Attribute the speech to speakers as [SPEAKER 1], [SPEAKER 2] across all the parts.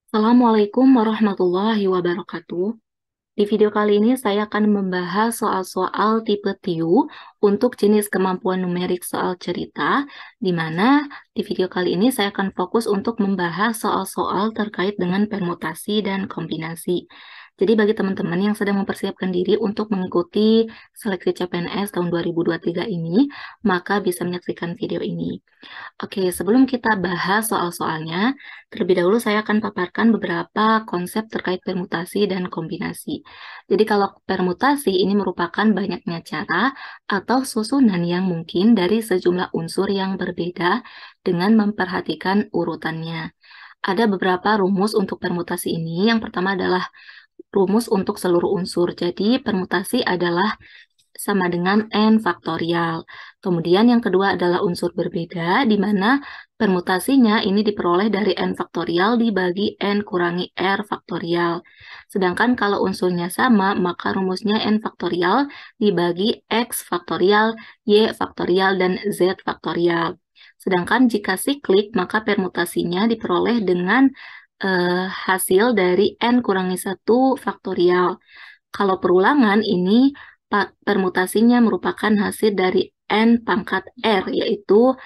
[SPEAKER 1] Assalamualaikum warahmatullahi wabarakatuh. Di video kali ini saya akan membahas soal-soal tipe TIU untuk jenis kemampuan numerik soal cerita, di mana di video kali ini saya akan fokus untuk membahas soal-soal terkait dengan permutasi dan kombinasi. Jadi bagi teman-teman yang sedang mempersiapkan diri untuk mengikuti seleksi CPNS tahun 2023 ini, maka bisa menyaksikan video ini. Oke, sebelum kita bahas soal-soalnya, terlebih dahulu saya akan paparkan beberapa konsep terkait permutasi dan kombinasi. Jadi kalau permutasi ini merupakan banyaknya cara atau susunan yang mungkin dari sejumlah unsur yang berbeda dengan memperhatikan urutannya. Ada beberapa rumus untuk permutasi ini. Yang pertama adalah rumus untuk seluruh unsur. Jadi permutasi adalah sama dengan N faktorial. Kemudian yang kedua adalah unsur berbeda, di mana permutasinya ini diperoleh dari N faktorial dibagi N kurangi R faktorial. Sedangkan kalau unsurnya sama, maka rumusnya N faktorial dibagi X faktorial, Y faktorial, dan Z faktorial. Sedangkan jika siklik, maka permutasinya diperoleh dengan hasil dari N kurangi 1 faktorial. Kalau perulangan ini permutasinya merupakan hasil dari N pangkat R, yaitu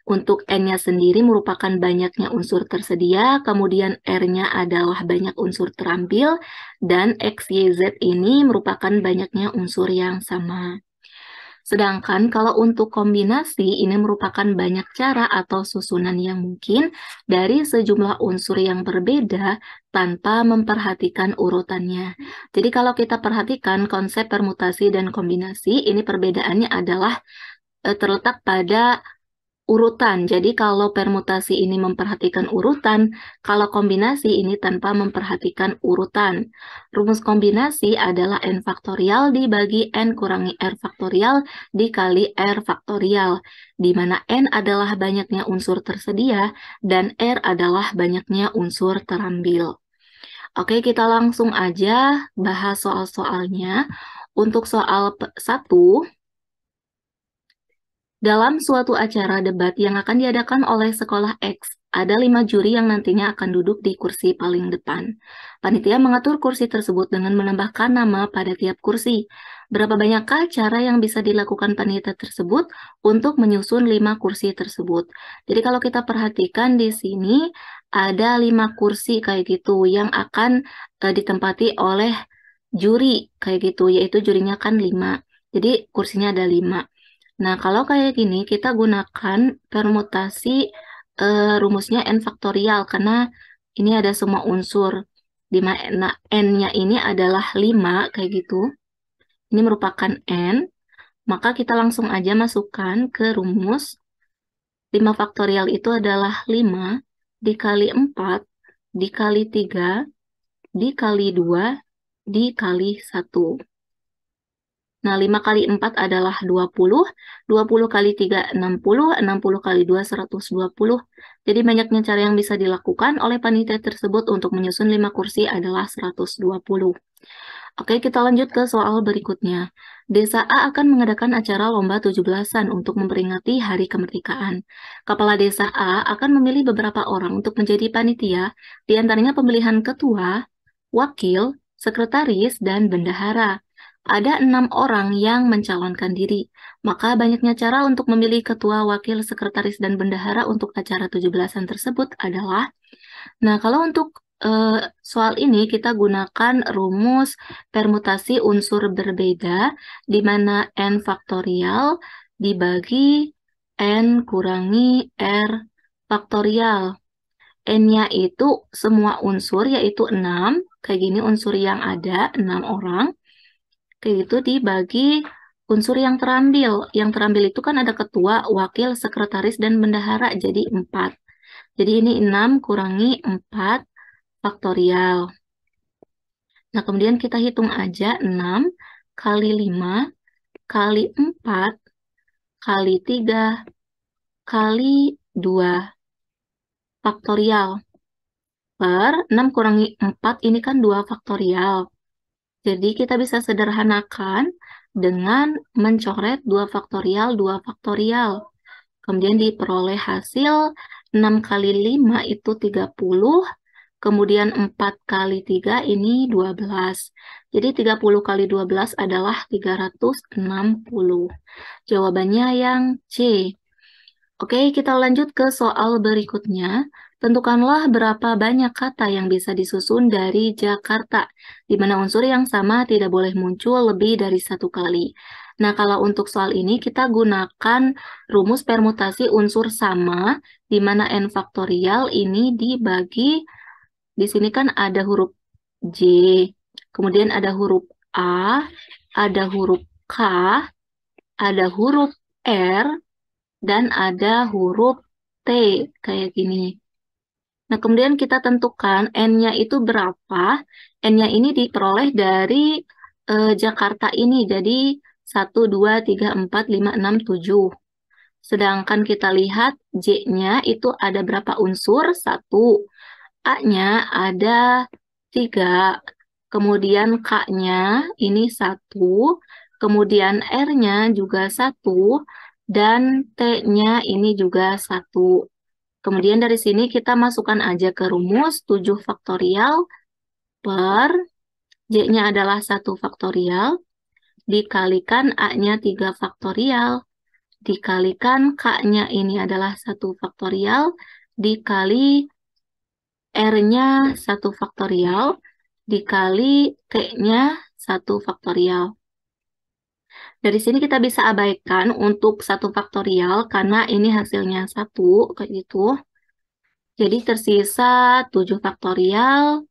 [SPEAKER 1] untuk N-nya sendiri merupakan banyaknya unsur tersedia, kemudian R-nya adalah banyak unsur terambil, dan X, Y, Z ini merupakan banyaknya unsur yang sama. Sedangkan kalau untuk kombinasi, ini merupakan banyak cara atau susunan yang mungkin dari sejumlah unsur yang berbeda tanpa memperhatikan urutannya. Jadi kalau kita perhatikan konsep permutasi dan kombinasi, ini perbedaannya adalah terletak pada urutan. Jadi kalau permutasi ini memperhatikan urutan, kalau kombinasi ini tanpa memperhatikan urutan. Rumus kombinasi adalah N faktorial dibagi N kurangi R faktorial dikali R faktorial, di mana N adalah banyaknya unsur tersedia dan R adalah banyaknya unsur terambil. Oke, kita langsung aja bahas soal-soalnya. Untuk soal 1, dalam suatu acara debat yang akan diadakan oleh sekolah X, ada 5 juri yang nantinya akan duduk di kursi paling depan. Panitia mengatur kursi tersebut dengan menambahkan nama pada tiap kursi. Berapa banyakkah cara yang bisa dilakukan panitia tersebut untuk menyusun 5 kursi tersebut? Jadi kalau kita perhatikan di sini ada 5 kursi kayak gitu yang akan ditempati oleh juri kayak gitu, yaitu jurinya kan 5. Jadi kursinya ada 5. Nah, kalau kayak gini, kita gunakan permutasi rumusnya N faktorial, karena ini ada semua unsur. Di mana N-nya ini adalah 5, kayak gitu. Ini merupakan N, maka kita langsung aja masukkan ke rumus. 5 faktorial itu adalah 5 dikali 4, dikali 3, dikali 2, dikali 1. Nah, 5 kali 4 adalah 20, 20 kali 3, 60, 60 kali 2, 120. Jadi banyaknya cara yang bisa dilakukan oleh panitia tersebut untuk menyusun 5 kursi adalah 120. Oke, kita lanjut ke soal berikutnya. Desa A akan mengadakan acara lomba 17-an untuk memperingati Hari Kemerdekaan. Kepala Desa A akan memilih beberapa orang untuk menjadi panitia, di antaranya pemilihan ketua, wakil, sekretaris, dan bendahara. Ada 6 orang yang mencalonkan diri, maka banyaknya cara untuk memilih ketua, wakil, sekretaris, dan bendahara untuk acara 17-an tersebut adalah, nah kalau untuk soal ini kita gunakan rumus permutasi unsur berbeda, di mana N faktorial dibagi N kurangi R faktorial. N-nya itu semua unsur, yaitu 6, kayak gini unsur yang ada, 6 orang, kayak gitu dibagi unsur yang terambil. Yang terambil itu kan ada ketua, wakil, sekretaris, dan bendahara, jadi 4. Jadi ini 6 kurangi 4 faktorial. Nah, kemudian kita hitung aja 6 kali 5 kali 4 kali 3 kali 2 faktorial. Per 6 kurangi 4 ini kan 2 faktorial. Jadi kita bisa sederhanakan dengan mencoret 2 faktorial, 2 faktorial. Kemudian diperoleh hasil 6 kali 5 itu 30, kemudian 4 kali 3 ini 12. Jadi 30 kali 12 adalah 360. Jawabannya yang C. Oke, kita lanjut ke soal berikutnya. Tentukanlah berapa banyak kata yang bisa disusun dari Jakarta, di mana unsur yang sama tidak boleh muncul lebih dari satu kali. Nah, kalau untuk soal ini kita gunakan rumus permutasi unsur sama, di mana n faktorial ini dibagi, di sini kan ada huruf J, kemudian ada huruf A, ada huruf K, ada huruf R, dan ada huruf T, kayak gini. Nah, kemudian kita tentukan N-nya itu berapa. N-nya ini diperoleh dari Jakarta ini, jadi 1, 2, 3, 4, 5, 6, 7. Sedangkan kita lihat J-nya itu ada berapa unsur? 1. A-nya ada 3. Kemudian K-nya ini 1. Kemudian R-nya juga 1. Dan T-nya ini juga 1. Kemudian dari sini kita masukkan aja ke rumus 7 faktorial per J-nya adalah 1 faktorial, dikalikan A-nya 3 faktorial, dikalikan K-nya ini adalah 1 faktorial, dikali R-nya 1 faktorial, dikali T-nya 1 faktorial. Dari sini kita bisa abaikan untuk 1 faktorial karena ini hasilnya 1, kayak gitu. Jadi tersisa 7 faktorial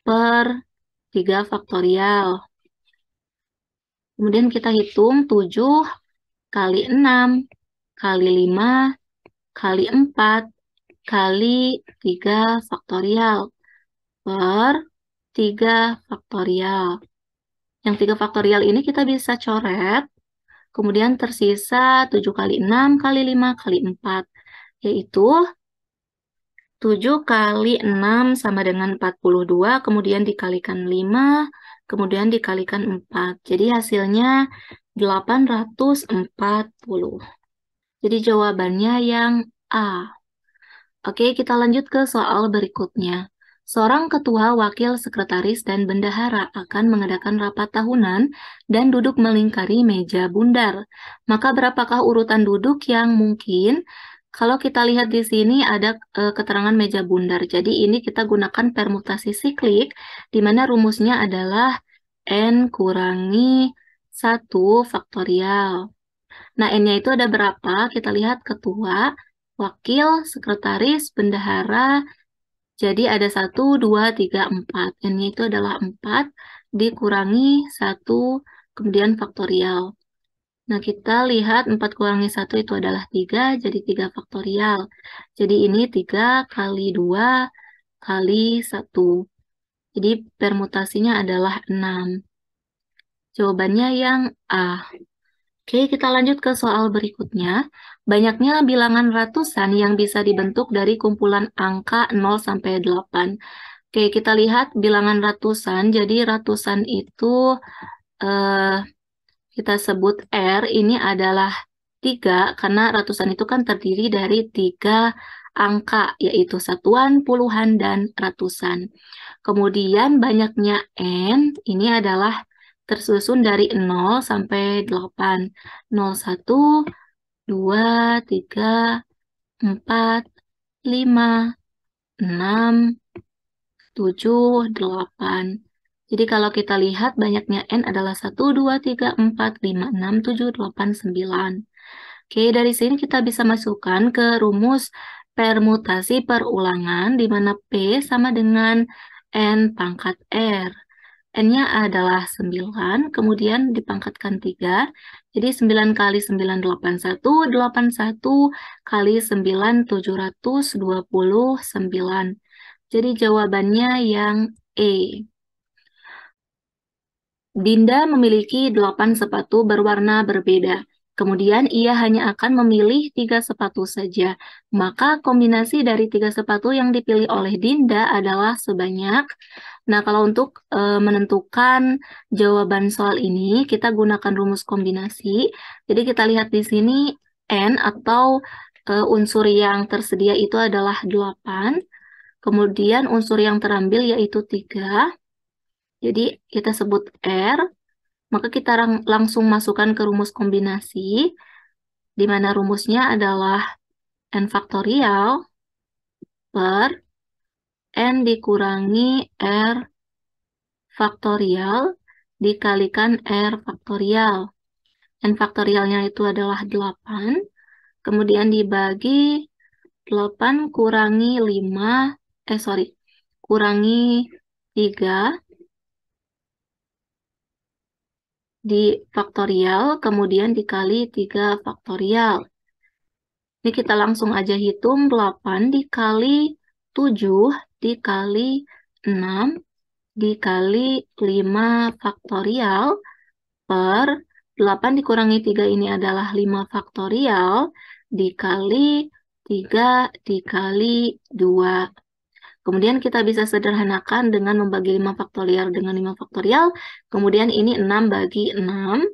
[SPEAKER 1] per 3 faktorial. Kemudian kita hitung 7 kali 6 kali 5 kali 4 kali 3 faktorial per 3 faktorial. Yang 3 faktorial ini kita bisa coret. Kemudian tersisa 7 kali 6 kali 5 kali 4. Yaitu 7 kali 6 sama dengan 42, kemudian dikalikan 5, kemudian dikalikan 4. Jadi hasilnya 840. Jadi jawabannya yang A. Oke, kita lanjut ke soal berikutnya. Seorang ketua, wakil, sekretaris, dan bendahara akan mengadakan rapat tahunan dan duduk melingkari meja bundar. Maka berapakah urutan duduk yang mungkin? Kalau kita lihat di sini ada keterangan meja bundar. Jadi ini kita gunakan permutasi siklik, di mana rumusnya adalah N kurangi 1 faktorial. Nah, N-nya itu ada berapa? Kita lihat ketua, wakil, sekretaris, bendahara. Jadi ada 1, 2, 3, 4. N-nya itu adalah 4 dikurangi 1, kemudian faktorial. Nah, kita lihat 4 kurangi 1 itu adalah 3, jadi 3 faktorial. Jadi ini 3 kali 2 kali 1. Jadi permutasinya adalah 6. Jawabannya yang A. Oke, kita lanjut ke soal berikutnya. Banyaknya bilangan ratusan yang bisa dibentuk dari kumpulan angka 0 sampai 8. Oke, kita lihat bilangan ratusan. Jadi ratusan itu kita sebut R, ini adalah 3, karena ratusan itu kan terdiri dari 3 angka, yaitu satuan, puluhan, dan ratusan. Kemudian banyaknya N, ini adalah tersusun dari 0 sampai 8. 0, 1, 2, 3, 4, 5, 6, 7, 8. Jadi kalau kita lihat banyaknya N adalah 1, 2, 3, 4, 5, 6, 7, 8, 9. Oke, dari sini kita bisa masukkan ke rumus permutasi perulangan di mana P sama dengan N pangkat R. N-nya adalah 9, kemudian dipangkatkan 3. Jadi 9 kali 9, 81. 81 kali 9, 729. Jadi jawabannya yang E. Dinda memiliki 8 sepatu berwarna berbeda. Kemudian ia hanya akan memilih 3 sepatu saja. Maka kombinasi dari 3 sepatu yang dipilih oleh Dinda adalah sebanyak. Nah, kalau untuk menentukan jawaban soal ini, kita gunakan rumus kombinasi. Jadi kita lihat di sini N atau unsur yang tersedia itu adalah 8. Kemudian unsur yang terambil yaitu 3. Jadi kita sebut R. Maka kita langsung masukkan ke rumus kombinasi, di mana rumusnya adalah N faktorial per N dikurangi R faktorial dikalikan R faktorial. N faktorialnya itu adalah 8, kemudian dibagi 8 kurangi 5, kurangi 3 di faktorial, kemudian dikali 3 faktorial. Ini kita langsung aja hitung 8 dikali 7 dikali 6 dikali 5 faktorial per 8 dikurangi 3 ini adalah 5 faktorial dikali 3 dikali 2. Kemudian kita bisa sederhanakan dengan membagi 5 faktorial dengan 5 faktorial. Kemudian ini 6 bagi 6.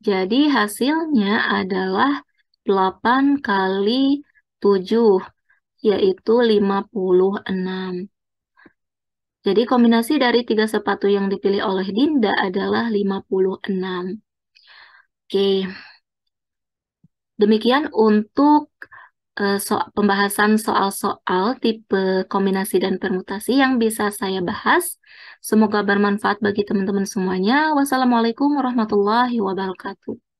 [SPEAKER 1] Jadi hasilnya adalah 8 kali 7, yaitu 56. Jadi kombinasi dari 3 sepatu yang dipilih oleh Dinda adalah 56. Oke, demikian untuk pembahasan soal-soal tipe kombinasi dan permutasi yang bisa saya bahas. Semoga bermanfaat bagi teman-teman semuanya. Wassalamualaikum warahmatullahi wabarakatuh.